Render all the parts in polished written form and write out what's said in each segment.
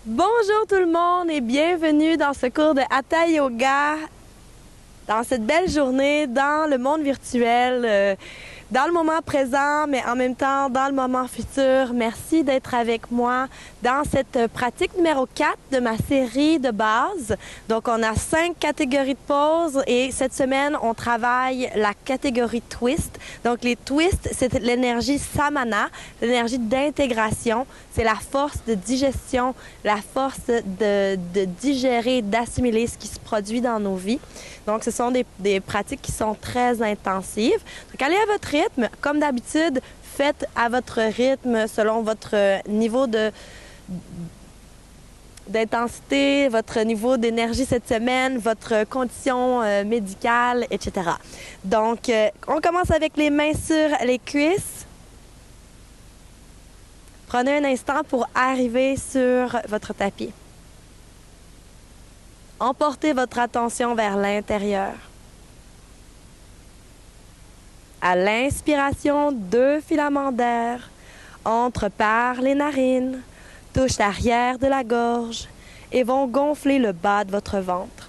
Bonjour tout le monde et bienvenue dans ce cours de Hatha Yoga, dans cette belle journée, dans le monde virtuel, dans le moment présent, mais en même temps dans le moment futur. Merci d'être avec moi dans cette pratique numéro 4 de ma série de base. Donc, on a 5 catégories de poses et cette semaine, on travaille la catégorie twist. Donc, les twists, c'est l'énergie samana, l'énergie d'intégration. C'est la force de digestion, la force de digérer, d'assimiler ce qui se produit dans nos vies. Donc, ce sont des pratiques qui sont très intensives. Donc, allez à votre rythme. Comme d'habitude, faites à votre rythme selon votre niveau d'intensité, votre niveau d'énergie cette semaine, votre condition médicale, etc. Donc, on commence avec les mains sur les cuisses. Prenez un instant pour arriver sur votre tapis. Emportez votre attention vers l'intérieur. À l'inspiration, 2 filaments d'air entrent par les narines, touchent l'arrière de la gorge et vont gonfler le bas de votre ventre.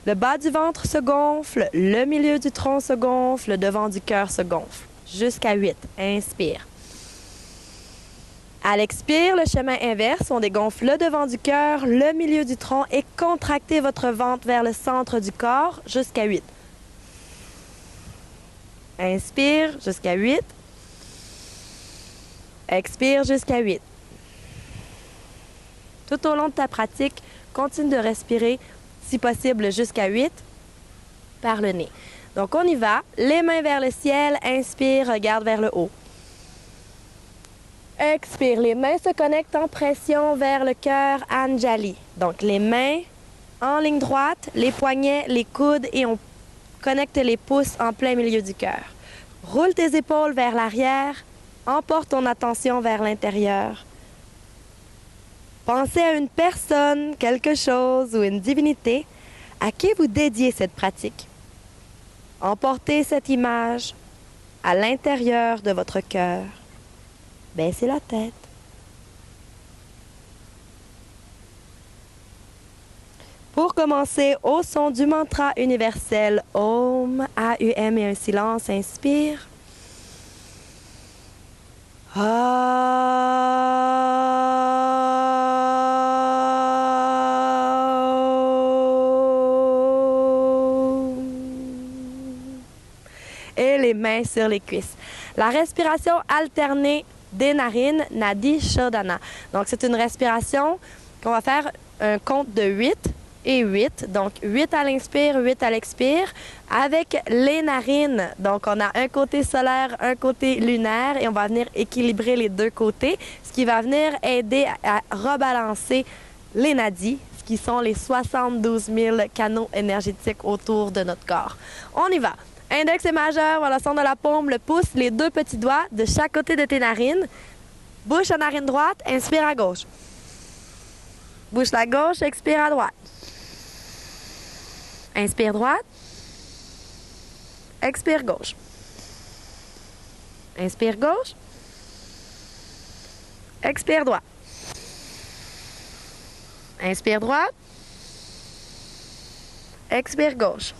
Le bas du ventre se gonfle, le milieu du tronc se gonfle, le devant du cœur se gonfle. Jusqu'à 8. Inspire. À l'expire, le chemin inverse, on dégonfle le devant du cœur, le milieu du tronc et contractez votre ventre vers le centre du corps jusqu'à 8. Inspire jusqu'à 8. Expire jusqu'à 8. Tout au long de ta pratique, continue de respirer, si possible jusqu'à 8, par le nez. Donc, on y va. Les mains vers le ciel. Inspire, regarde vers le haut. Expire, les mains se connectent en pression vers le cœur, Anjali. Donc, les mains en ligne droite, les poignets, les coudes et on connecte les pouces en plein milieu du cœur. Roule tes épaules vers l'arrière, emporte ton attention vers l'intérieur. Pensez à une personne, quelque chose ou une divinité à qui vous dédiez cette pratique. Emportez cette image à l'intérieur de votre cœur. Baissez la tête. Pour commencer, au son du mantra universel Om, A-U-M et un silence, inspire. Et les mains sur les cuisses. La respiration alternée des narines, Nadi Shodhana. Donc, c'est une respiration qu'on va faire un compte de 8 et 8. Donc, 8 à l'inspire, 8 à l'expire, avec les narines. Donc, on a un côté solaire, un côté lunaire, et on va venir équilibrer les deux côtés, ce qui va venir aider à rebalancer les nadis, ce qui sont les 72 000 canaux énergétiques autour de notre corps. On y va. Index et majeur, voilà le son de la paume, le pouce, les 2 petits doigts de chaque côté de tes narines. Bouche à narine droite, inspire à gauche. Bouche à gauche, expire à droite. Inspire droite. Expire gauche. Inspire gauche. Expire droite. Inspire droite. Expire gauche.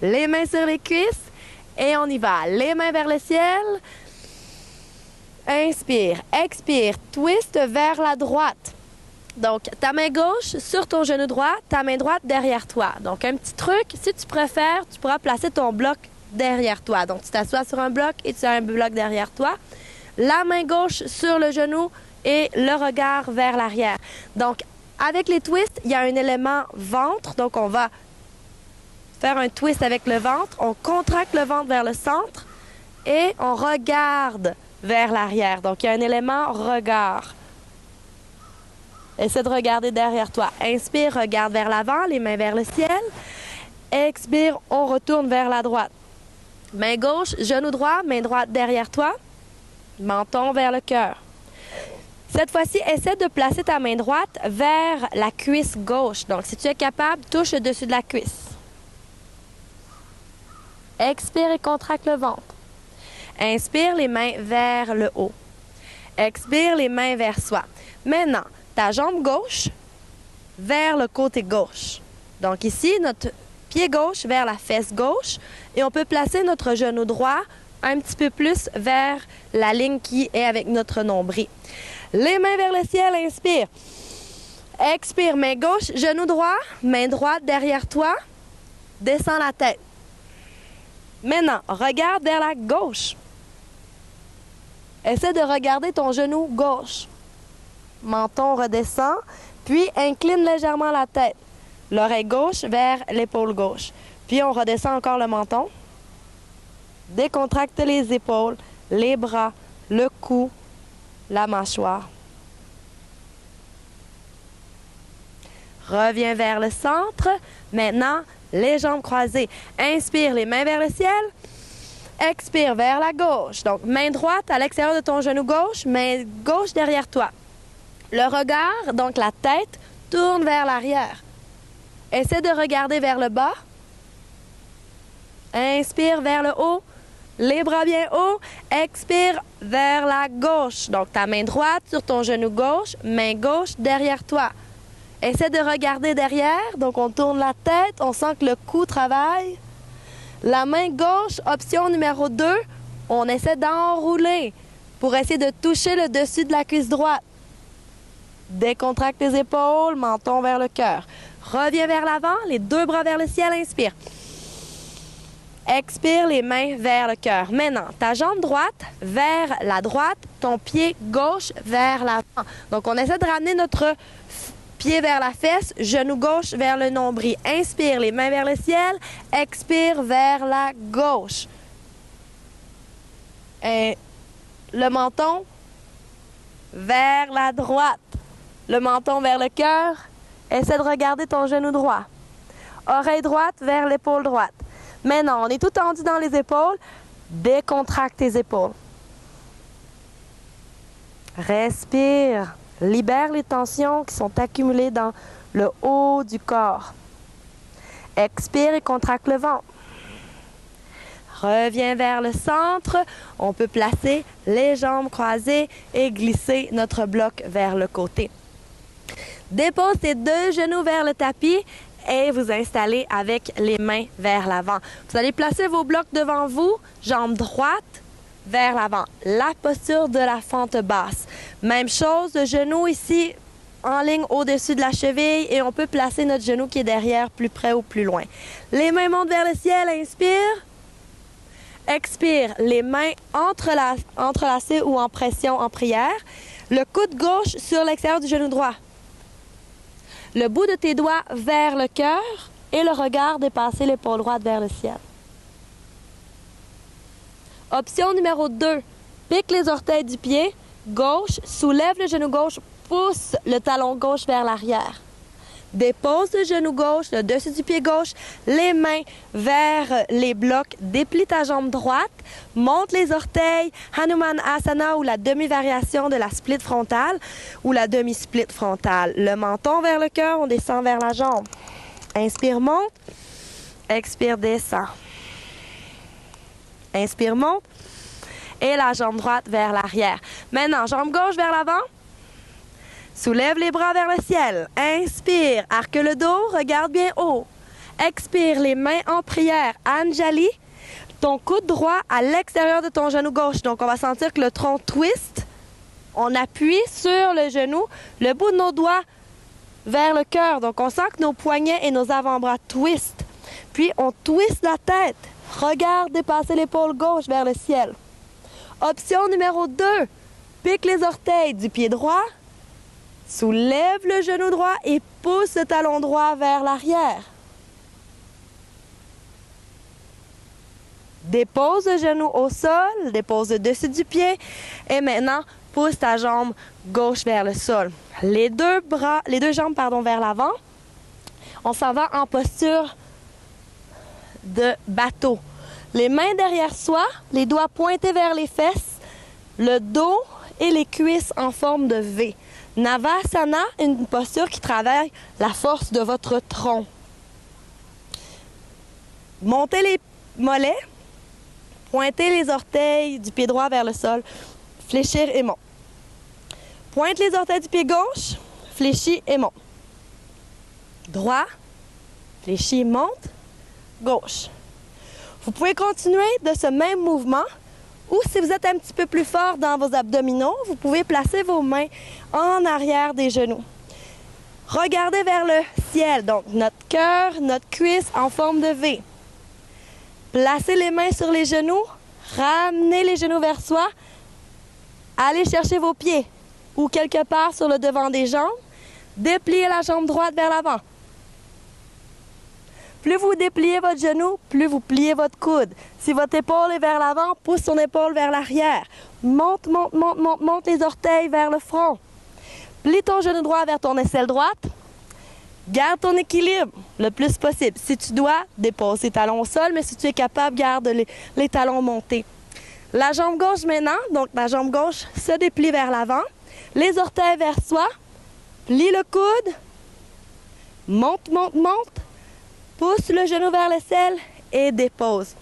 Les mains sur les cuisses et on y va. Les mains vers le ciel. Inspire, expire, twist vers la droite. Donc, ta main gauche sur ton genou droit, ta main droite derrière toi. Donc, un petit truc, si tu préfères, tu pourras placer ton bloc derrière toi. Donc, tu t'assois sur un bloc et tu as un bloc derrière toi. La main gauche sur le genou et le regard vers l'arrière. Donc, avec les twists, il y a un élément ventre. Donc, on va faire un twist avec le ventre, on contracte le ventre vers le centre et on regarde vers l'arrière. Donc, il y a un élément regard. Essaie de regarder derrière toi. Inspire, regarde vers l'avant, les mains vers le ciel. Expire, on retourne vers la droite. Main gauche, genou droit, main droite derrière toi. Menton vers le cœur. Cette fois-ci, essaie de placer ta main droite vers la cuisse gauche. Donc, si tu es capable, touche le dessus de la cuisse. Expire et contracte le ventre. Inspire, les mains vers le haut. Expire les mains vers soi. Maintenant, ta jambe gauche vers le côté gauche. Donc ici, notre pied gauche vers la fesse gauche et on peut placer notre genou droit un petit peu plus vers la ligne qui est avec notre nombril. Les mains vers le ciel, inspire. Expire, main gauche, genou droit, main droite derrière toi. Descends la tête. Maintenant, regarde vers la gauche. Essaie de regarder ton genou gauche. Menton redescend, puis incline légèrement la tête. L'oreille gauche vers l'épaule gauche. Puis on redescend encore le menton. Décontracte les épaules, les bras, le cou, la mâchoire. Reviens vers le centre. Maintenant, les jambes croisées. Inspire, les mains vers le ciel. Expire vers la gauche. Donc, main droite à l'extérieur de ton genou gauche, main gauche derrière toi. Le regard, donc la tête, tourne vers l'arrière. Essaie de regarder vers le bas. Inspire vers le haut. Les bras bien hauts. Expire vers la gauche. Donc, ta main droite sur ton genou gauche, main gauche derrière toi. Essaie de regarder derrière. Donc, on tourne la tête. On sent que le cou travaille. La main gauche, option numéro 2, on essaie d'enrouler pour essayer de toucher le dessus de la cuisse droite. Décontracte les épaules, menton vers le cœur. Reviens vers l'avant, les deux bras vers le ciel, inspire. Expire, les mains vers le cœur. Maintenant, ta jambe droite vers la droite, ton pied gauche vers l'avant. Donc, on essaie de ramener notre pied vers la fesse, genou gauche vers le nombril. Inspire, les mains vers le ciel. Expire vers la gauche. Et le menton vers la droite. Le menton vers le cœur. Essaie de regarder ton genou droit. Oreille droite vers l'épaule droite. Maintenant, on est tout tendu dans les épaules. Décontracte tes épaules. Respire. Libère les tensions qui sont accumulées dans le haut du corps. Expire et contracte le ventre. Reviens vers le centre. On peut placer les jambes croisées et glisser notre bloc vers le côté. Dépose tes deux genoux vers le tapis et vous installez avec les mains vers l'avant. Vous allez placer vos blocs devant vous, jambes droites vers l'avant. La posture de la fente basse. Même chose, le genou ici en ligne au-dessus de la cheville et on peut placer notre genou qui est derrière, plus près ou plus loin. Les mains montent vers le ciel, inspire. Expire, les mains entrelacées ou en pression en prière. Le coude gauche sur l'extérieur du genou droit. Le bout de tes doigts vers le cœur et le regard dépasser l'épaule droite vers le ciel. Option numéro 2, pique les orteils du pied gauche, soulève le genou gauche, pousse le talon gauche vers l'arrière. Dépose le genou gauche, le dessus du pied gauche, les mains vers les blocs, déplie ta jambe droite, monte les orteils, Hanuman Asana ou la demi-variation de la split frontale ou la demi-split frontale. Le menton vers le cœur, on descend vers la jambe. Inspire, monte, expire, descend. Inspire, monte. Et la jambe droite vers l'arrière. Maintenant, jambe gauche vers l'avant. Soulève les bras vers le ciel. Inspire, arque le dos, regarde bien haut. Expire, les mains en prière. Anjali, ton coude droit à l'extérieur de ton genou gauche. Donc, on va sentir que le tronc twist. On appuie sur le genou, le bout de nos doigts vers le cœur. Donc, on sent que nos poignets et nos avant-bras twistent. Puis, on twiste la tête. Regarde dépasser l'épaule gauche vers le ciel. Option numéro 2, pique les orteils du pied droit, soulève le genou droit et pousse le talon droit vers l'arrière. Dépose le genou au sol, dépose le dessus du pied et maintenant pousse ta jambe gauche vers le sol. Les deux jambes vers l'avant. On s'en va en posture de bateau. Les mains derrière soi, les doigts pointés vers les fesses, le dos et les cuisses en forme de V. Navasana, une posture qui travaille la force de votre tronc. Montez les mollets, pointez les orteils du pied droit vers le sol, fléchir et monte. Pointe les orteils du pied gauche, fléchis et monte. Droit, fléchis, monte, gauche. Vous pouvez continuer de ce même mouvement ou si vous êtes un petit peu plus fort dans vos abdominaux, vous pouvez placer vos mains en arrière des genoux. Regardez vers le ciel, donc notre cœur, notre cuisse en forme de V. Placez les mains sur les genoux, ramenez les genoux vers soi, allez chercher vos pieds ou quelque part sur le devant des jambes, dépliez la jambe droite vers l'avant. Plus vous dépliez votre genou, plus vous pliez votre coude. Si votre épaule est vers l'avant, pousse son épaule vers l'arrière. Monte, monte, monte, monte, monte les orteils vers le front. Plie ton genou droit vers ton aisselle droite. Garde ton équilibre le plus possible. Si tu dois, dépose tes talons au sol, mais si tu es capable, garde les talons montés. La jambe gauche maintenant, donc la jambe gauche se déplie vers l'avant. Les orteils vers soi. Plie le coude. Monte, monte, monte. Pousse le genou vers l'aisselle et dépose.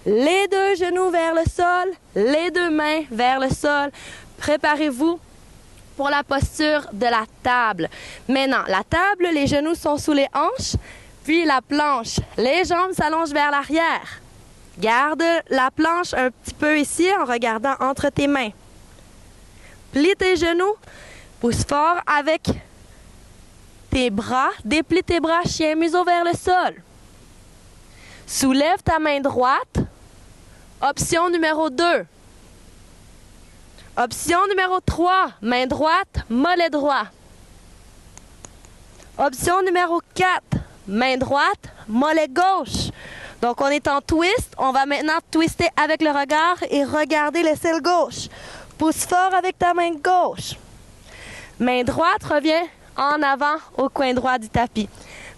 Les deux genoux vers le sol, les deux mains vers le sol. Préparez-vous pour la posture de la table. Maintenant, la table, les genoux sont sous les hanches, puis la planche. Les jambes s'allongent vers l'arrière. Garde la planche un petit peu ici en regardant entre tes mains. Plie tes genoux, pousse fort avec tes bras, déplie tes bras, chien museau vers le sol. Soulève ta main droite. Option numéro 2. Option numéro 3, main droite, mollet droit. Option numéro 4, main droite, mollet gauche. Donc on est en twist, on va maintenant twister avec le regard et regarder l'aisselle gauche. Pousse fort avec ta main gauche. Main droite revient en avant au coin droit du tapis.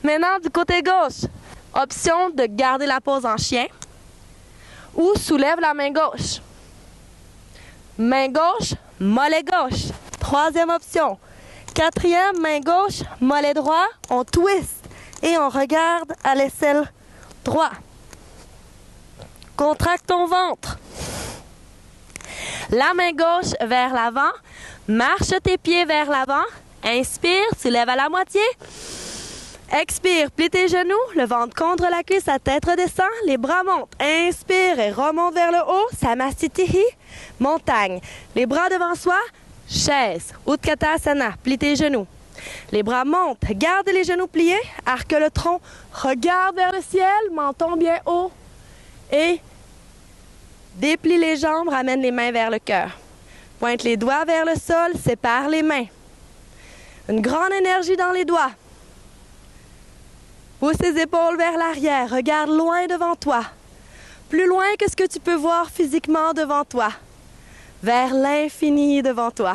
Maintenant, du côté gauche, option de garder la pose en chien ou soulève la main gauche. Main gauche, mollet gauche. Troisième option. Quatrième, main gauche, mollet droit. On twist et on regarde à l'aisselle droit. Contracte ton ventre. La main gauche vers l'avant. Marche tes pieds vers l'avant. Inspire, tu lèves à la moitié. Expire, plie tes genoux, le ventre contre la cuisse, la tête redescend, les bras montent. Inspire et remonte vers le haut, Samastitihi, montagne. Les bras devant soi, chaise, Utkatasana, plie tes genoux. Les bras montent, garde les genoux pliés, arque le tronc, regarde vers le ciel, menton bien haut. Et déplie les jambes, ramène les mains vers le cœur. Pointe les doigts vers le sol, sépare les mains. Une grande énergie dans les doigts. Pousse tes épaules vers l'arrière. Regarde loin devant toi. Plus loin que ce que tu peux voir physiquement devant toi. Vers l'infini devant toi.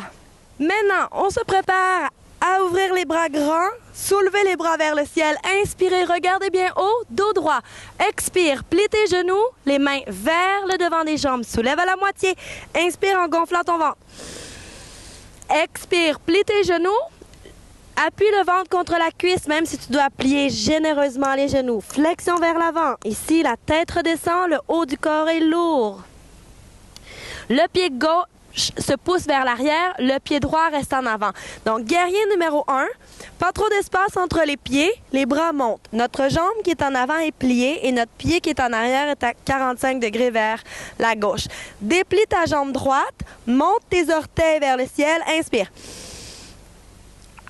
Maintenant, on se prépare à ouvrir les bras grands. Soulevez les bras vers le ciel. Inspirez, regardez bien haut, dos droit. Expire, plie tes genoux, les mains vers le devant des jambes. Soulève à la moitié. Inspire en gonflant ton ventre. Expire, plie tes genoux. Appuie le ventre contre la cuisse, même si tu dois plier généreusement les genoux. Flexion vers l'avant. Ici, la tête redescend, le haut du corps est lourd. Le pied gauche se pousse vers l'arrière, le pied droit reste en avant. Donc, guerrier numéro 1, pas trop d'espace entre les pieds, les bras montent. Notre jambe qui est en avant est pliée et notre pied qui est en arrière est à 45 degrés vers la gauche. Déplie ta jambe droite, monte tes orteils vers le ciel, inspire.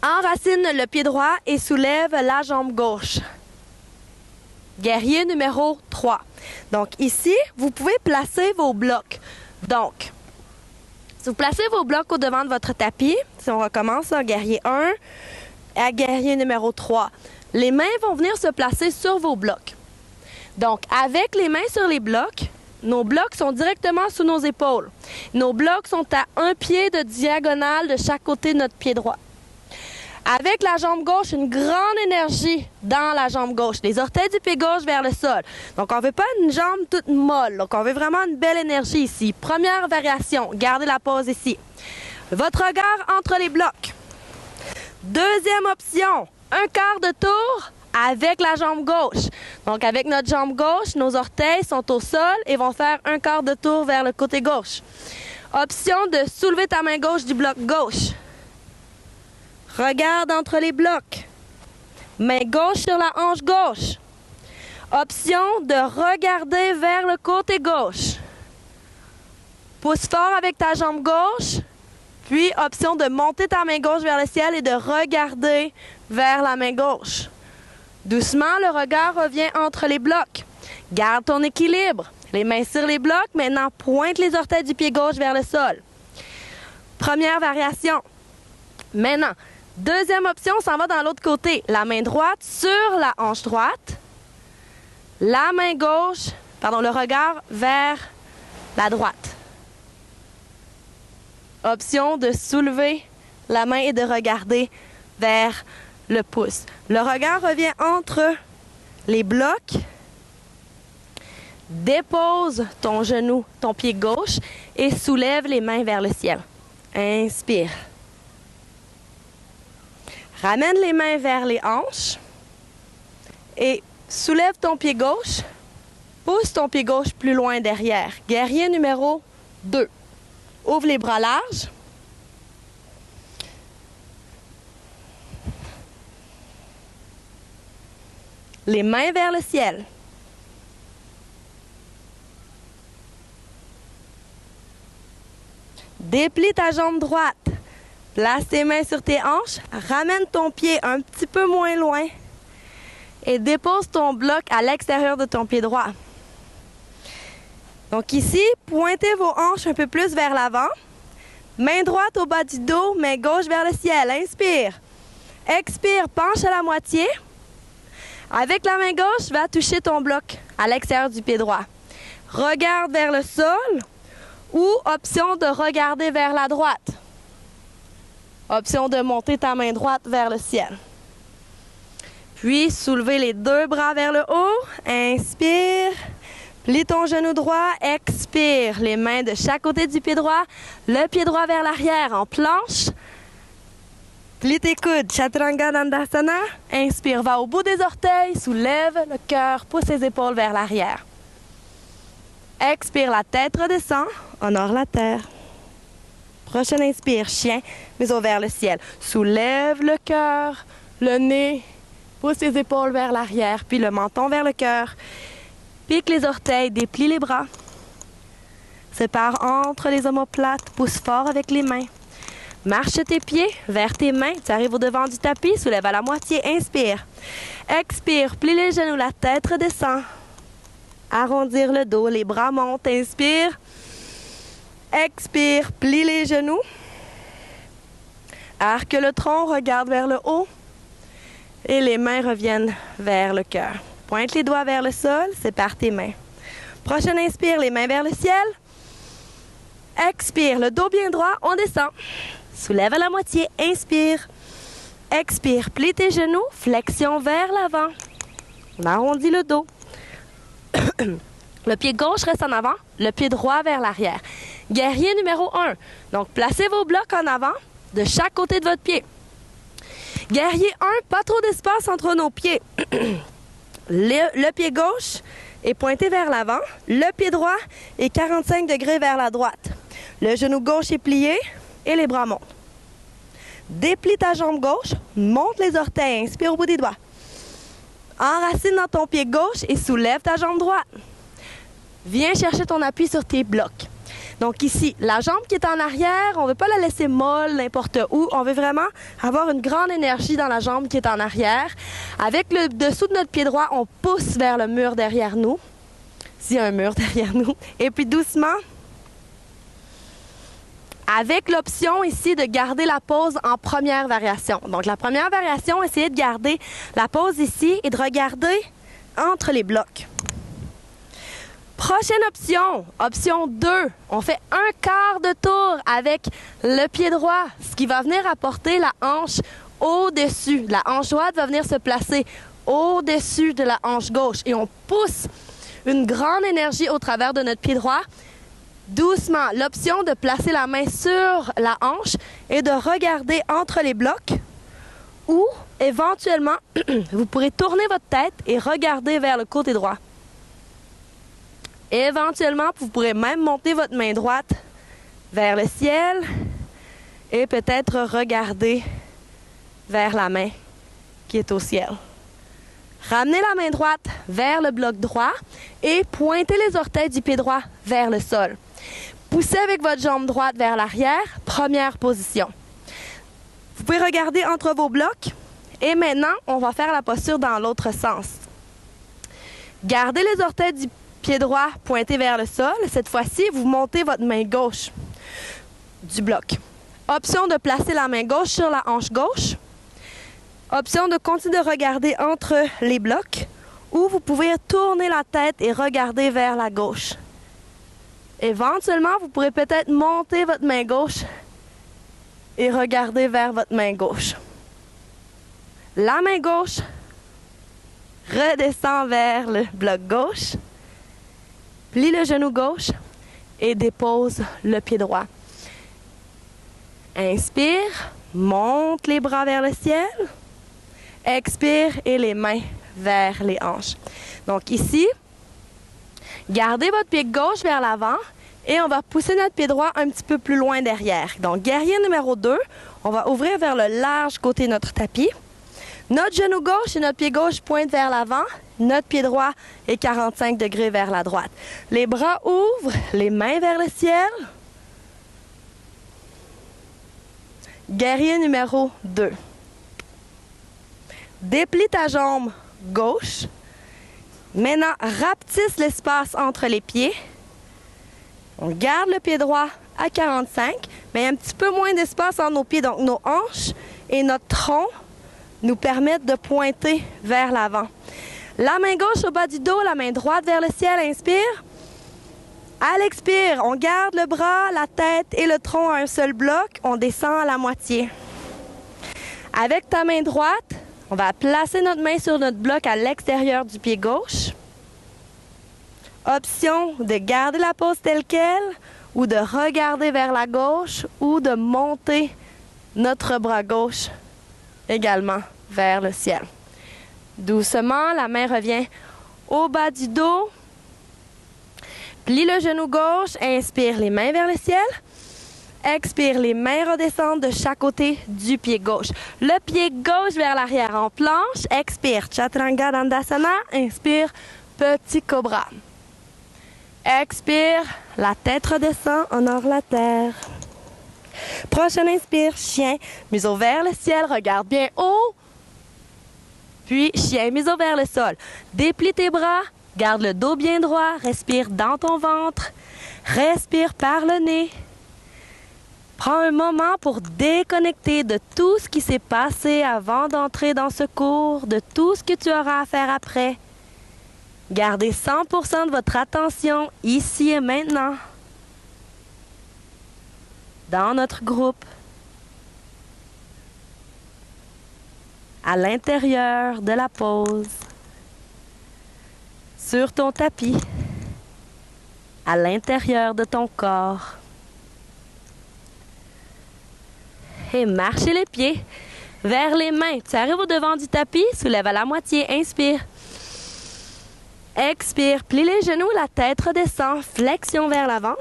Enracine le pied droit et soulève la jambe gauche. Guerrier numéro 3. Donc ici, vous pouvez placer vos blocs. Donc, si vous placez vos blocs au devant de votre tapis, si on recommence, là, guerrier 1 à guerrier numéro 3, les mains vont venir se placer sur vos blocs. Donc, avec les mains sur les blocs, nos blocs sont directement sous nos épaules. Nos blocs sont à un pied de diagonale de chaque côté de notre pied droit. Avec la jambe gauche, une grande énergie dans la jambe gauche. Les orteils du pied gauche vers le sol. Donc, on ne veut pas une jambe toute molle. Donc, on veut vraiment une belle énergie ici. Première variation, gardez la pause ici. Votre regard entre les blocs. Deuxième option, un quart de tour avec la jambe gauche. Donc, avec notre jambe gauche, nos orteils sont au sol et vont faire un quart de tour vers le côté gauche. Option de soulever ta main gauche du bloc gauche. Regarde entre les blocs. Main gauche sur la hanche gauche. Option de regarder vers le côté gauche. Pousse fort avec ta jambe gauche. Puis, option de monter ta main gauche vers le ciel et de regarder vers la main gauche. Doucement, le regard revient entre les blocs. Garde ton équilibre. Les mains sur les blocs. Maintenant, pointe les orteils du pied gauche vers le sol. Première variation. Maintenant, deuxième option, on s'en va dans l'autre côté. La main droite sur la hanche droite. La main gauche, le regard vers la droite. Option de soulever la main et de regarder vers le pouce. Le regard revient entre les blocs. Dépose ton genou, ton pied gauche et soulève les mains vers le ciel. Inspire. Ramène les mains vers les hanches et soulève ton pied gauche. Pousse ton pied gauche plus loin derrière. Guerrier numéro 2. Ouvre les bras larges. Les mains vers le ciel. Déplie ta jambe droite. Place tes mains sur tes hanches. Ramène ton pied un petit peu moins loin. Et dépose ton bloc à l'extérieur de ton pied droit. Donc ici, pointez vos hanches un peu plus vers l'avant. Main droite au bas du dos, main gauche vers le ciel. Inspire. Expire, penche à la moitié. Avec la main gauche, va toucher ton bloc à l'extérieur du pied droit. Regarde vers le sol ou option de regarder vers la droite. Option de monter ta main droite vers le ciel. Puis, soulevez les deux bras vers le haut. Inspire. Plie ton genou droit. Expire. Les mains de chaque côté du pied droit. Le pied droit vers l'arrière en planche. Plie tes coudes. Chaturanga Dandasana. Inspire. Va au bout des orteils. Soulève le cœur. Pousse les épaules vers l'arrière. Expire. La tête redescend. Honore la terre. Prochaine inspire. Chien. Museau vers le ciel. Soulève le cœur. Le nez. Pousse les épaules vers l'arrière, puis le menton vers le cœur. Pique les orteils, déplie les bras. Sépare entre les omoplates, pousse fort avec les mains. Marche tes pieds vers tes mains. Tu arrives au devant du tapis, soulève à la moitié, inspire. Expire, plie les genoux, la tête redescend. Arrondir le dos, les bras montent, inspire. Expire, plie les genoux. Arque le tronc, regarde vers le haut. Et les mains reviennent vers le cœur. Pointe les doigts vers le sol, sépare tes mains. Prochaine inspire, les mains vers le ciel. Expire, le dos bien droit, on descend. Soulève à la moitié, inspire. Expire, plie tes genoux, flexion vers l'avant. On arrondit le dos. Le pied gauche reste en avant, le pied droit vers l'arrière. Guerrier numéro 1. Donc, placez vos blocs en avant de chaque côté de votre pied. Guerrier 1, pas trop d'espace entre nos pieds. Le pied gauche est pointé vers l'avant. Le pied droit est 45 degrés vers la droite. Le genou gauche est plié et les bras montent. Déplie ta jambe gauche, monte les orteils, inspire au bout des doigts. Enracine dans ton pied gauche et soulève ta jambe droite. Viens chercher ton appui sur tes blocs. Donc ici, la jambe qui est en arrière, on ne veut pas la laisser molle n'importe où. On veut vraiment avoir une grande énergie dans la jambe qui est en arrière. Avec le dessous de notre pied droit, on pousse vers le mur derrière nous. S'il y a un mur derrière nous. Et puis doucement, avec l'option ici de garder la pose en première variation. Donc la première variation, essayez de garder la pose ici et de regarder entre les blocs. Prochaine option, option 2, on fait un quart de tour avec le pied droit, ce qui va venir apporter la hanche au-dessus. La hanche droite va venir se placer au-dessus de la hanche gauche et on pousse une grande énergie au travers de notre pied droit. Doucement, l'option de placer la main sur la hanche et de regarder entre les blocs ou éventuellement, vous pourrez tourner votre tête et regarder vers le côté droit. Éventuellement, vous pourrez même monter votre main droite vers le ciel et peut-être regarder vers la main qui est au ciel. Ramenez la main droite vers le bloc droit et pointez les orteils du pied droit vers le sol. Poussez avec votre jambe droite vers l'arrière, première position. Vous pouvez regarder entre vos blocs et maintenant, on va faire la posture dans l'autre sens. Gardez les orteils du pied droit pointés vers le sol. Cette fois-ci, vous montez votre main gauche du bloc. Option de placer la main gauche sur la hanche gauche. Option de continuer de regarder entre les blocs ou vous pouvez tourner la tête et regarder vers la gauche. Éventuellement, vous pourrez peut-être monter votre main gauche et regarder vers votre main gauche. La main gauche redescend vers le bloc gauche, plie le genou gauche et dépose le pied droit. Inspire, monte les bras vers le ciel. Expire et les mains vers les hanches. Donc ici, gardez votre pied gauche vers l'avant et on va pousser notre pied droit un petit peu plus loin derrière. Donc guerrier numéro 2, on va ouvrir vers le large côté de notre tapis. Notre genou gauche et notre pied gauche pointent vers l'avant. Notre pied droit est 45 degrés vers la droite. Les bras ouvrent, les mains vers le ciel. Guerrier numéro 2. Déplie ta jambe gauche. Maintenant, rapetisse l'espace entre les pieds. On garde le pied droit à 45, mais un petit peu moins d'espace entre nos pieds. Donc, nos hanches et notre tronc nous permettent de pointer vers l'avant. La main gauche au bas du dos, la main droite vers le ciel. Inspire. À l'expire, on garde le bras, la tête et le tronc à un seul bloc. On descend à la moitié. Avec ta main droite, on va placer notre main sur notre bloc à l'extérieur du pied gauche. Option de garder la pose telle qu'elle ou de regarder vers la gauche ou de monter notre bras gauche également vers le ciel. Doucement, la main revient au bas du dos. Plie le genou gauche, inspire les mains vers le ciel. Expire, les mains redescendent de chaque côté du pied gauche. Le pied gauche vers l'arrière en planche. Expire, Chaturanga Dandasana. Inspire, petit cobra. Expire, la tête redescend, honore la terre. Prochaine inspire, chien, museau vers le ciel, regarde bien haut. Puis chien, museau vers le sol. Déplie tes bras, garde le dos bien droit, respire dans ton ventre. Respire par le nez. Prends un moment pour déconnecter de tout ce qui s'est passé avant d'entrer dans ce cours, de tout ce que tu auras à faire après. Gardez 100% de votre attention ici et maintenant, dans notre groupe, à l'intérieur de la pause, sur ton tapis, à l'intérieur de ton corps. Et marchez les pieds vers les mains. Tu arrives au devant du tapis, soulève à la moitié, inspire. Expire, plie les genoux, la tête redescend, flexion vers l'avant.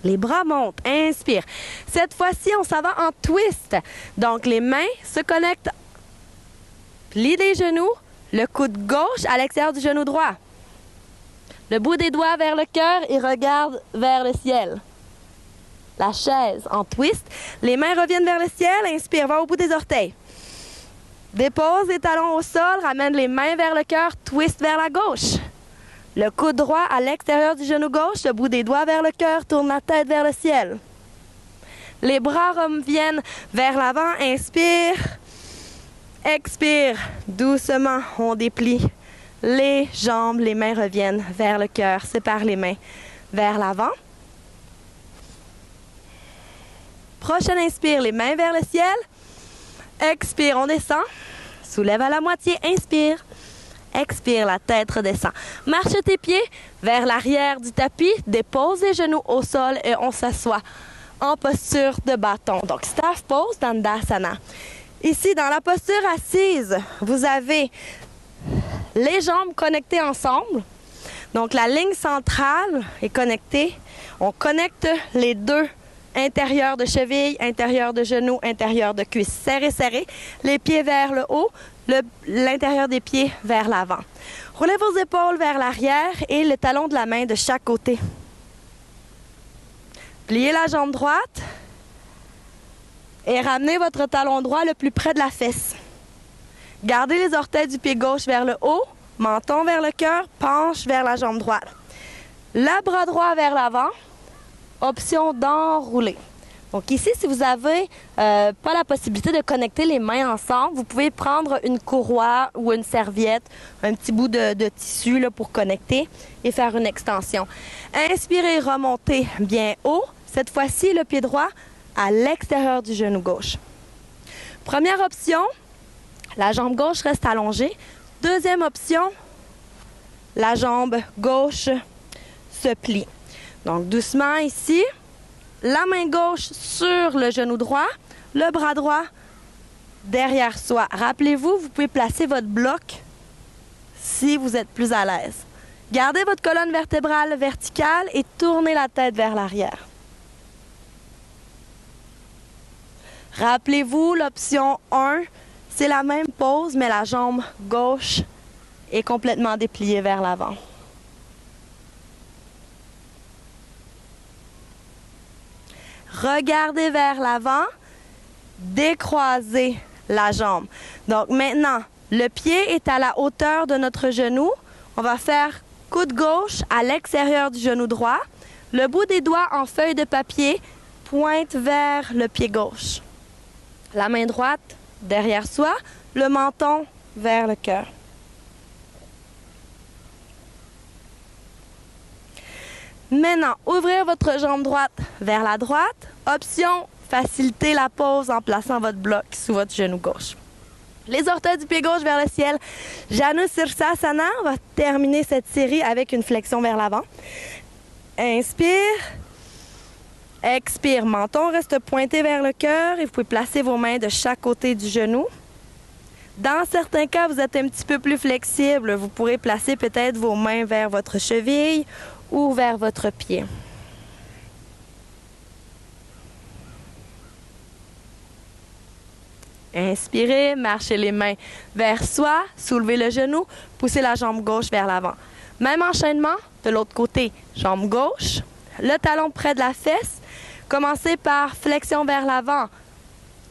Les bras montent, inspire. Cette fois-ci, on s'en va en twist. Donc, les mains se connectent. Plie les genoux, le coude gauche à l'extérieur du genou droit. Le bout des doigts vers le cœur et regarde vers le ciel. La chaise en twist. Les mains reviennent vers le ciel, inspire, va au bout des orteils. Dépose les talons au sol, ramène les mains vers le cœur, twist vers la gauche. Le coude droit à l'extérieur du genou gauche, le bout des doigts vers le cœur, tourne la tête vers le ciel. Les bras reviennent vers l'avant, inspire. Expire, doucement, on déplie les jambes, les mains reviennent vers le cœur, sépare les mains vers l'avant. Prochaine inspire, les mains vers le ciel. Expire, on descend. Soulève à la moitié, inspire. Expire, la tête redescend. Marche tes pieds vers l'arrière du tapis. Dépose les genoux au sol et on s'assoit en posture de bâton. Donc, staff pose, Dandasana. Ici, dans la posture assise, vous avez les jambes connectées ensemble. Donc, la ligne centrale est connectée. On connecte les deux intérieur de cheville, intérieur de genou, intérieur de cuisse. Serrez, serrez. Les pieds vers le haut, l'intérieur des pieds vers l'avant. Roulez vos épaules vers l'arrière et le talon de la main de chaque côté. Pliez la jambe droite et ramenez votre talon droit le plus près de la fesse. Gardez les orteils du pied gauche vers le haut, menton vers le cœur, penche vers la jambe droite. Le bras droit vers l'avant, option d'enrouler. Donc ici, si vous n'avez pas la possibilité de connecter les mains ensemble, vous pouvez prendre une courroie ou une serviette, un petit bout de tissu là, pour connecter et faire une extension. Inspirez, remontez bien haut. Cette fois-ci, le pied droit à l'extérieur du genou gauche. Première option, la jambe gauche reste allongée. Deuxième option, la jambe gauche se plie. Donc doucement ici, la main gauche sur le genou droit, le bras droit derrière soi. Rappelez-vous, vous pouvez placer votre bloc si vous êtes plus à l'aise. Gardez votre colonne vertébrale verticale et tournez la tête vers l'arrière. Rappelez-vous, l'option 1, c'est la même pose, mais la jambe gauche est complètement dépliée vers l'avant. Regardez vers l'avant, décroisez la jambe. Donc maintenant, le pied est à la hauteur de notre genou. On va faire coude gauche à l'extérieur du genou droit. Le bout des doigts en feuille de papier pointe vers le pied gauche. La main droite derrière soi, le menton vers le cœur. Maintenant, ouvrez votre jambe droite vers la droite. Option, faciliter la pose en plaçant votre bloc sous votre genou gauche. Les orteils du pied gauche vers le ciel. Janu Sirsasana. On va terminer cette série avec une flexion vers l'avant. Inspire. Expire. Menton reste pointé vers le cœur et vous pouvez placer vos mains de chaque côté du genou. Dans certains cas, vous êtes un petit peu plus flexible. Vous pourrez placer peut-être vos mains vers votre cheville ou vers votre pied. Inspirez, marchez les mains vers soi, soulevez le genou, poussez la jambe gauche vers l'avant. Même enchaînement de l'autre côté, jambe gauche, le talon près de la fesse. Commencez par flexion vers l'avant.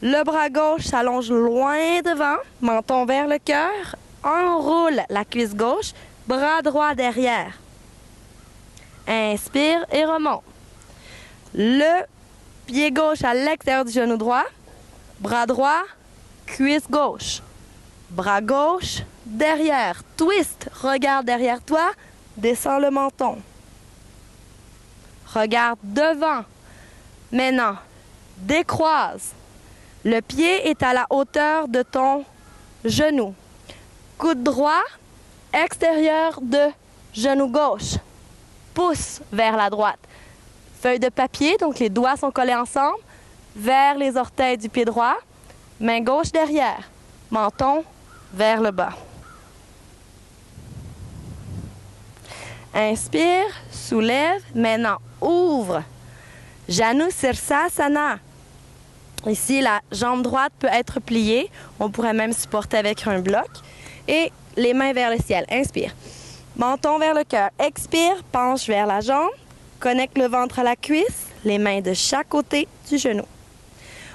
Le bras gauche s'allonge loin devant, menton vers le cœur, enroule la cuisse gauche, bras droit derrière. Inspire et remonte. Le pied gauche à l'extérieur du genou droit, bras droit, cuisse gauche, bras gauche, derrière, twist, regarde derrière toi, descends le menton. Regarde devant. Maintenant, décroise. Le pied est à la hauteur de ton genou. Coude droit, extérieur de genou gauche. Pouce vers la droite. Feuille de papier, donc les doigts sont collés ensemble, vers les orteils du pied droit. Main gauche derrière. Menton vers le bas. Inspire, soulève. Maintenant, ouvre. Janu Sirsasana. Ici, la jambe droite peut être pliée. On pourrait même supporter avec un bloc. Et les mains vers le ciel. Inspire. Menton vers le cœur. Expire, penche vers la jambe. Connecte le ventre à la cuisse. Les mains de chaque côté du genou.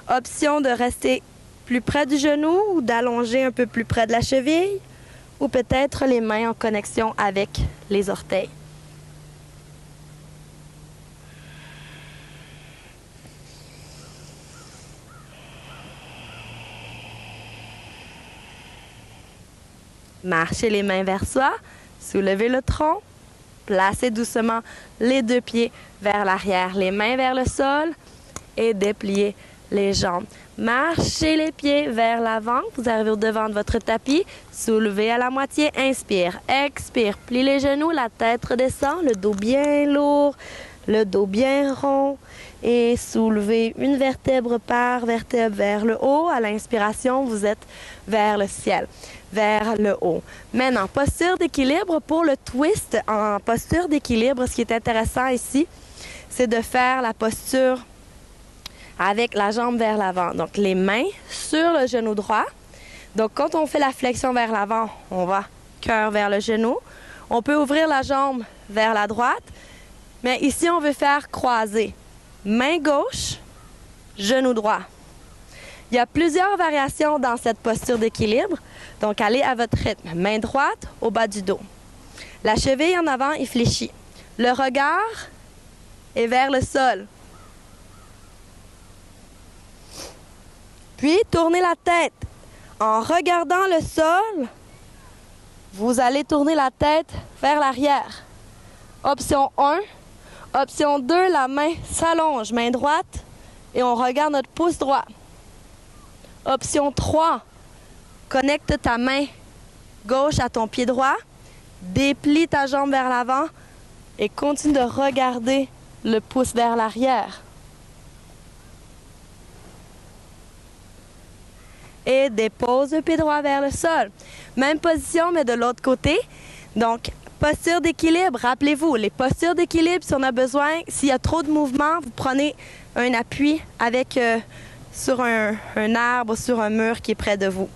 Option de rester plus près du genou ou d'allonger un peu plus près de la cheville. Ou peut-être les mains en connexion avec les orteils. Marchez les mains vers soi, soulevez le tronc, placez doucement les deux pieds vers l'arrière, les mains vers le sol et dépliez les jambes. Marchez les pieds vers l'avant, vous arrivez au devant de votre tapis, soulevez à la moitié, inspire, expire, plie les genoux, la tête redescend, le dos bien lourd, le dos bien rond et soulevez une vertèbre par vertèbre vers le haut. À l'inspiration, vous êtes vers le ciel, vers le haut. Maintenant, posture d'équilibre pour le twist. En posture d'équilibre, ce qui est intéressant ici, c'est de faire la posture avec la jambe vers l'avant. Donc, les mains sur le genou droit. Donc, quand on fait la flexion vers l'avant, on va cœur vers le genou. On peut ouvrir la jambe vers la droite, mais ici, on veut faire croiser. Main gauche, genou droit. Il y a plusieurs variations dans cette posture d'équilibre, donc allez à votre rythme. Main droite au bas du dos. La cheville en avant est fléchie. Le regard est vers le sol. Puis, tournez la tête. En regardant le sol, vous allez tourner la tête vers l'arrière. Option 1. Option 2, la main s'allonge, main droite, et on regarde notre pouce droit. Option 3, connecte ta main gauche à ton pied droit, déplie ta jambe vers l'avant et continue de regarder le pouce vers l'arrière. Et dépose le pied droit vers le sol. Même position, mais de l'autre côté. Donc, posture d'équilibre, rappelez-vous, les postures d'équilibre, si on a besoin, s'il y a trop de mouvement, vous prenez un appui avec sur un arbre ou sur un mur qui est près de vous.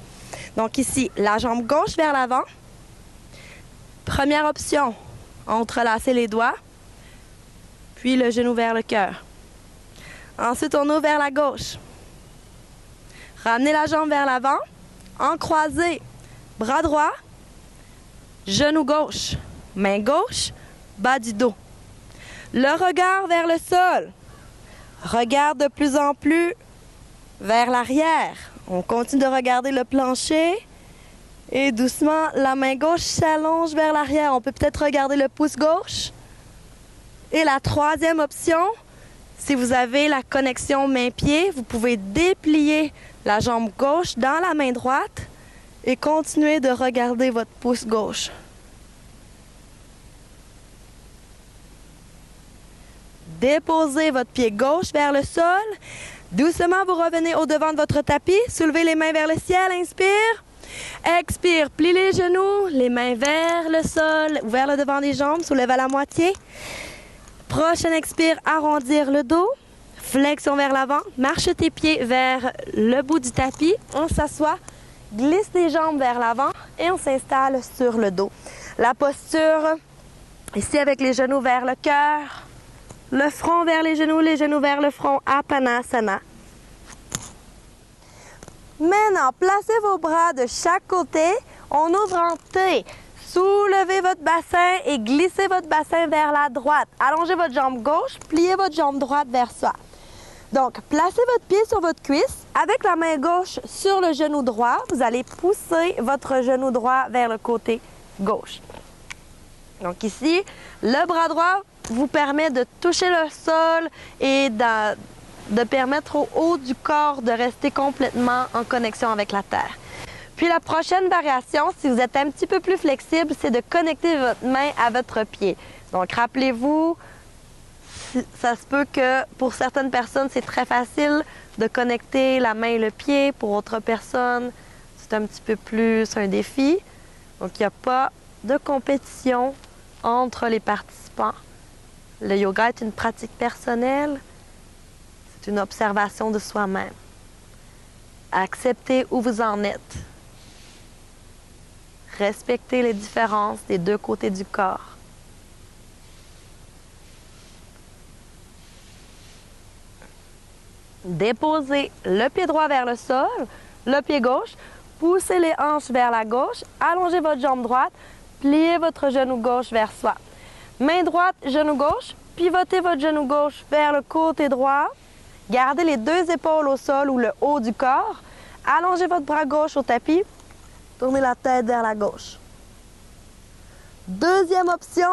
Donc ici, la jambe gauche vers l'avant. Première option, entrelacer les doigts, puis le genou vers le cœur. Ensuite, on ouvre vers la gauche. Ramenez la jambe vers l'avant, en croisé, bras droit, genou gauche, main gauche, bas du dos. Le regard vers le sol. Regarde de plus en plus vers l'arrière. On continue de regarder le plancher et doucement, la main gauche s'allonge vers l'arrière. On peut peut-être regarder le pouce gauche. Et la troisième option, si vous avez la connexion main-pied, vous pouvez déplier la jambe gauche dans la main droite et continuer de regarder votre pouce gauche. Déposez votre pied gauche vers le sol. Doucement, vous revenez au devant de votre tapis. Soulevez les mains vers le ciel. Inspire. Expire. Plie les genoux. Les mains vers le sol. Vers le devant des jambes. Soulève à la moitié. Prochaine expire. Arrondir le dos. Flexion vers l'avant. Marche tes pieds vers le bout du tapis. On s'assoit. Glisse les jambes vers l'avant et on s'installe sur le dos. La posture, ici avec les genoux vers le cœur. Le front vers les genoux vers le front, Apanasana. Maintenant, placez vos bras de chaque côté. On ouvre en T. Soulevez votre bassin et glissez votre bassin vers la droite. Allongez votre jambe gauche, pliez votre jambe droite vers soi. Donc, placez votre pied sur votre cuisse. Avec la main gauche sur le genou droit, vous allez pousser votre genou droit vers le côté gauche. Donc ici, le bras droit vous permet de toucher le sol et de permettre au haut du corps de rester complètement en connexion avec la terre. Puis la prochaine variation, si vous êtes un petit peu plus flexible, c'est de connecter votre main à votre pied. Donc rappelez-vous, ça se peut que pour certaines personnes, c'est très facile de connecter la main et le pied. Pour d'autres personnes, c'est un petit peu plus un défi. Donc il n'y a pas de compétition entre les participants. Le yoga est une pratique personnelle. C'est une observation de soi-même. Acceptez où vous en êtes. Respectez les différences des deux côtés du corps. Déposez le pied droit vers le sol, le pied gauche, poussez les hanches vers la gauche, allongez votre jambe droite, pliez votre genou gauche vers soi. Main droite, genou gauche, pivotez votre genou gauche vers le côté droit. Gardez les deux épaules au sol ou le haut du corps. Allongez votre bras gauche au tapis. Tournez la tête vers la gauche. Deuxième option,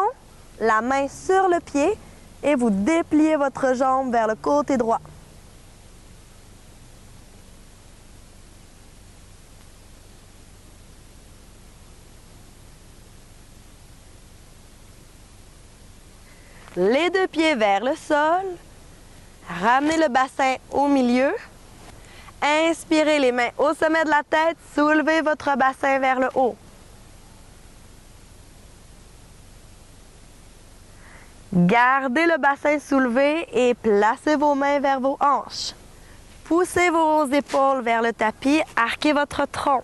la main sur le pied et vous dépliez votre jambe vers le côté droit. Les deux pieds vers le sol. Ramenez le bassin au milieu. Inspirez les mains au sommet de la tête. Soulevez votre bassin vers le haut. Gardez le bassin soulevé et placez vos mains vers vos hanches. Poussez vos épaules vers le tapis, arquez votre tronc.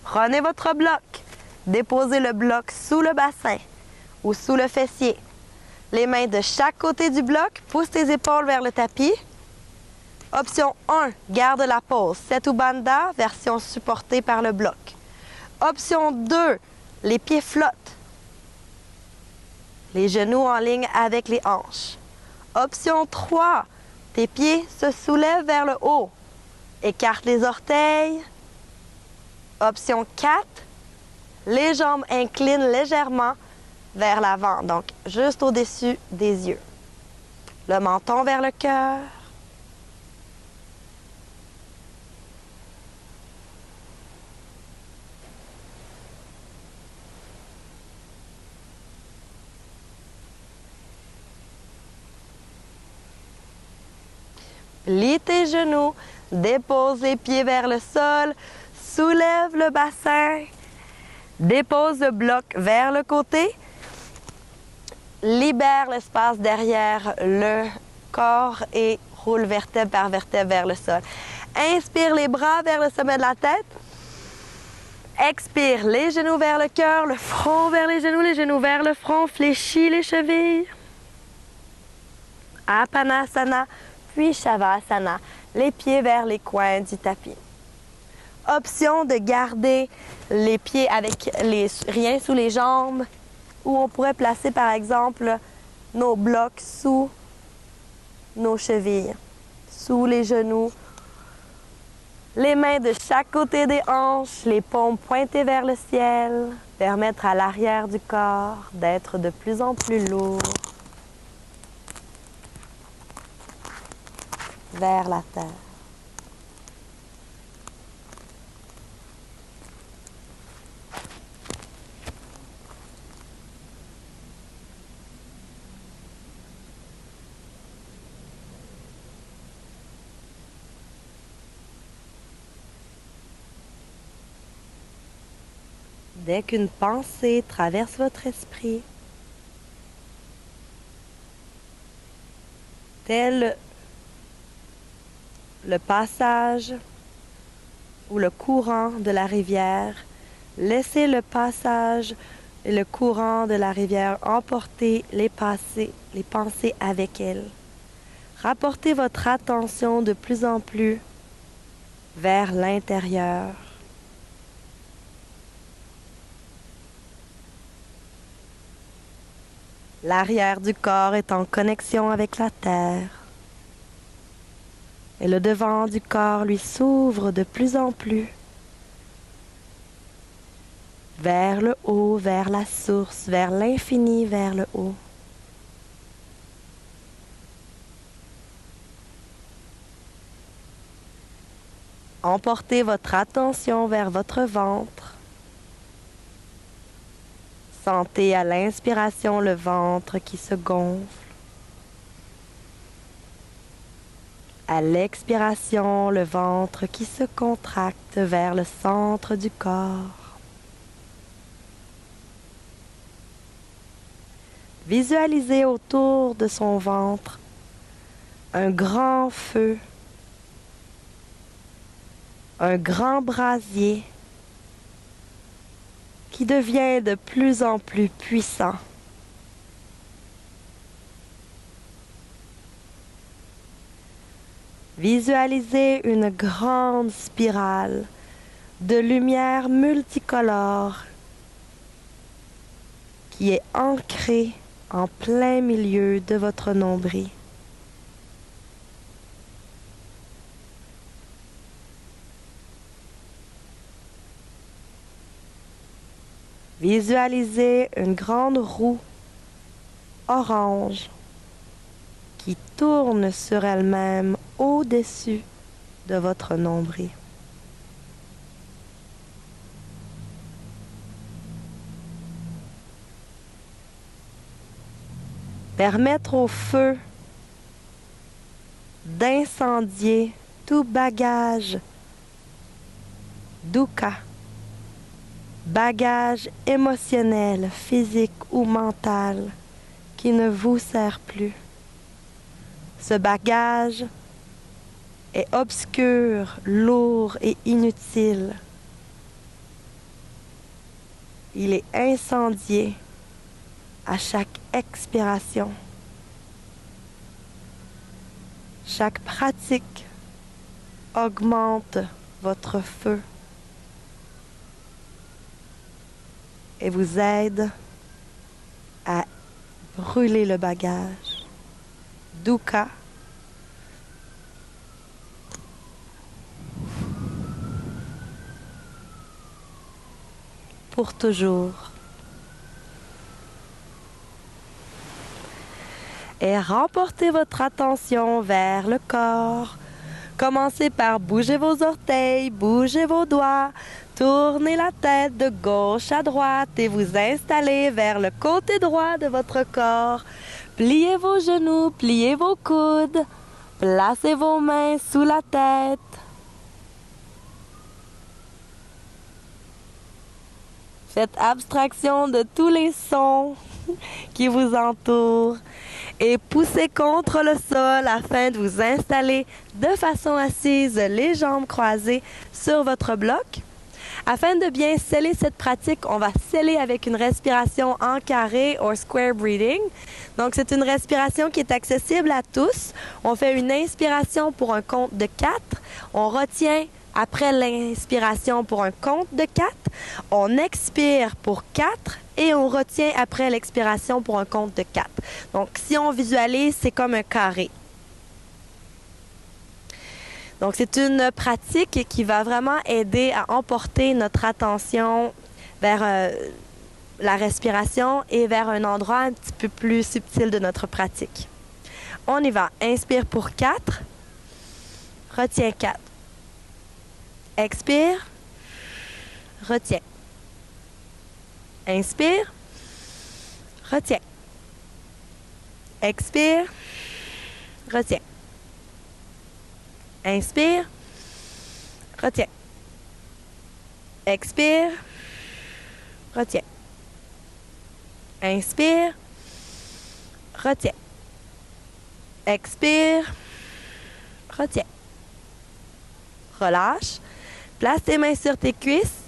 Prenez votre bloc. Déposez le bloc sous le bassin ou sous le fessier. Les mains de chaque côté du bloc, pousse tes épaules vers le tapis. Option 1, garde la pose. Setu Bandha, version supportée par le bloc. Option 2, les pieds flottent. Les genoux en ligne avec les hanches. Option 3, tes pieds se soulèvent vers le haut. Écarte les orteils. Option 4, les jambes inclinent légèrement vers l'avant, donc juste au-dessus des yeux. Le menton vers le cœur. Plie tes genoux, dépose les pieds vers le sol, soulève le bassin, dépose le bloc vers le côté, libère l'espace derrière le corps et roule vertèbre par vertèbre vers le sol. Inspire les bras vers le sommet de la tête. Expire les genoux vers le cœur, le front vers les genoux vers le front, fléchis les chevilles. Apanasana, puis Shavasana, les pieds vers les coins du tapis. Option de garder les pieds avec rien sous les jambes, ou on pourrait placer par exemple nos blocs sous nos chevilles, sous les genoux. Les mains de chaque côté des hanches, les paumes pointées vers le ciel, permettre à l'arrière du corps d'être de plus en plus lourd vers la terre. Dès qu'une pensée traverse votre esprit, tel le passage ou le courant de la rivière, laissez le passage et le courant de la rivière emporter les pensées avec elle. Rapportez votre attention de plus en plus vers l'intérieur. L'arrière du corps est en connexion avec la terre. Et le devant du corps lui s'ouvre de plus en plus vers le haut, vers la source, vers l'infini, vers le haut. Emportez votre attention vers votre ventre. Sentez à l'inspiration le ventre qui se gonfle. À l'expiration, le ventre qui se contracte vers le centre du corps. Visualisez autour de son ventre un grand feu, un grand brasier qui devient de plus en plus puissant. Visualisez une grande spirale de lumière multicolore qui est ancrée en plein milieu de votre nombril. Visualisez une grande roue orange qui tourne sur elle-même au-dessus de votre nombril. Permettre au feu d'incendier tout bagage dukkha, bagage émotionnel, physique ou mental qui ne vous sert plus. Ce bagage est obscur, lourd et inutile. Il est incendié à chaque expiration. Chaque pratique augmente votre feu et vous aide à brûler le bagage. Dukkha. Pour toujours. Et remportez votre attention vers le corps. Commencez par bouger vos orteils, bouger vos doigts, tournez la tête de gauche à droite et vous installez vers le côté droit de votre corps. Pliez vos genoux, pliez vos coudes, placez vos mains sous la tête. Faites abstraction de tous les sons qui vous entourent et poussez contre le sol afin de vous installer de façon assise, les jambes croisées sur votre bloc. Afin de bien sceller cette pratique, on va sceller avec une respiration en carré ou square breathing. Donc, c'est une respiration qui est accessible à tous. On fait une inspiration pour un compte de 4. On retient après l'inspiration pour un compte de 4. On expire pour 4 et on retient après l'expiration pour un compte de 4. Donc, si on visualise, c'est comme un carré. Donc, c'est une pratique qui va vraiment aider à emporter notre attention vers la respiration et vers un endroit un petit peu plus subtil de notre pratique. On y va. Inspire pour 4. Retiens 4. Expire. Retiens. Inspire. Retiens. Expire. Retiens. Inspire. Retiens. Expire. Retiens. Inspire. Retiens. Expire. Retiens. Relâche. Place tes mains sur tes cuisses.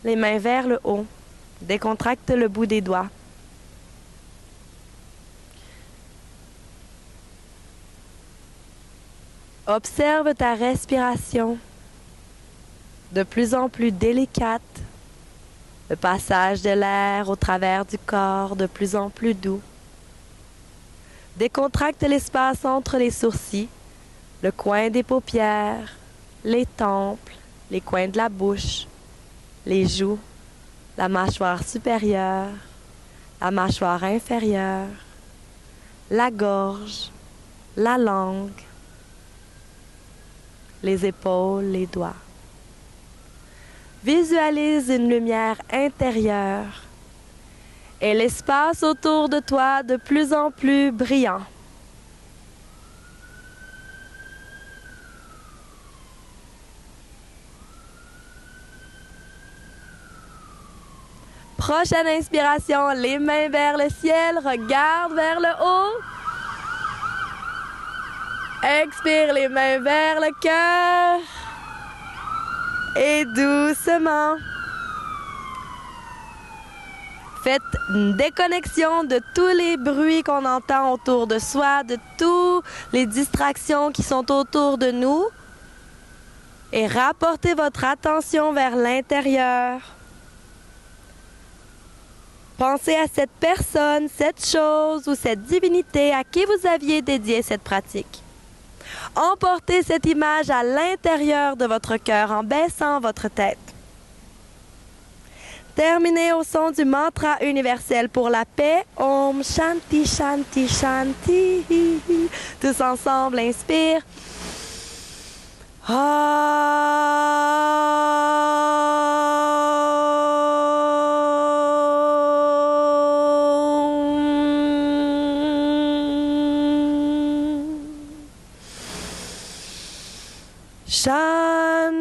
Les mains vers le haut. Décontracte le bout des doigts. Observe ta respiration, de plus en plus délicate, le passage de l'air au travers du corps de plus en plus doux. Décontracte l'espace entre les sourcils, le coin des paupières, les tempes, les coins de la bouche, les joues, la mâchoire supérieure, la mâchoire inférieure, la gorge, la langue, les épaules, les doigts. Visualise une lumière intérieure et l'espace autour de toi de plus en plus brillant. Prochaine inspiration, les mains vers le ciel, regarde vers le haut. Expire les mains vers le cœur. Et doucement, faites une déconnexion de tous les bruits qu'on entend autour de soi, de toutes les distractions qui sont autour de nous. Et rapportez votre attention vers l'intérieur. Pensez à cette personne, cette chose ou cette divinité à qui vous aviez dédié cette pratique. Emportez cette image à l'intérieur de votre cœur en baissant votre tête. Terminez au son du mantra universel pour la paix. Om Shanti Shanti Shanti. Tous ensemble, inspire.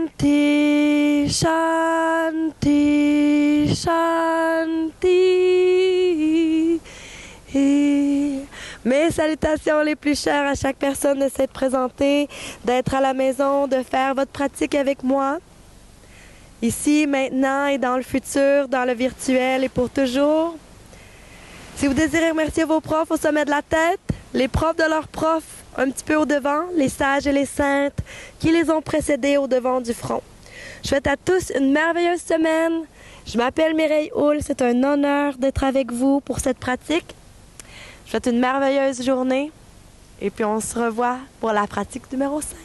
Shanti, Shanti, Shanti. Mes salutations les plus chères à chaque personne de s'être présentée, d'être à la maison, de faire votre pratique avec moi. Ici, maintenant et dans le futur, dans le virtuel et pour toujours. Si vous désirez remercier vos profs au sommet de la tête, les profs de leurs profs un petit peu au devant, les sages et les saintes qui les ont précédés au devant du front. Je souhaite à tous une merveilleuse semaine. Je m'appelle Mireille Houle, c'est un honneur d'être avec vous pour cette pratique. Je vous souhaite une merveilleuse journée et puis on se revoit pour la pratique numéro 5.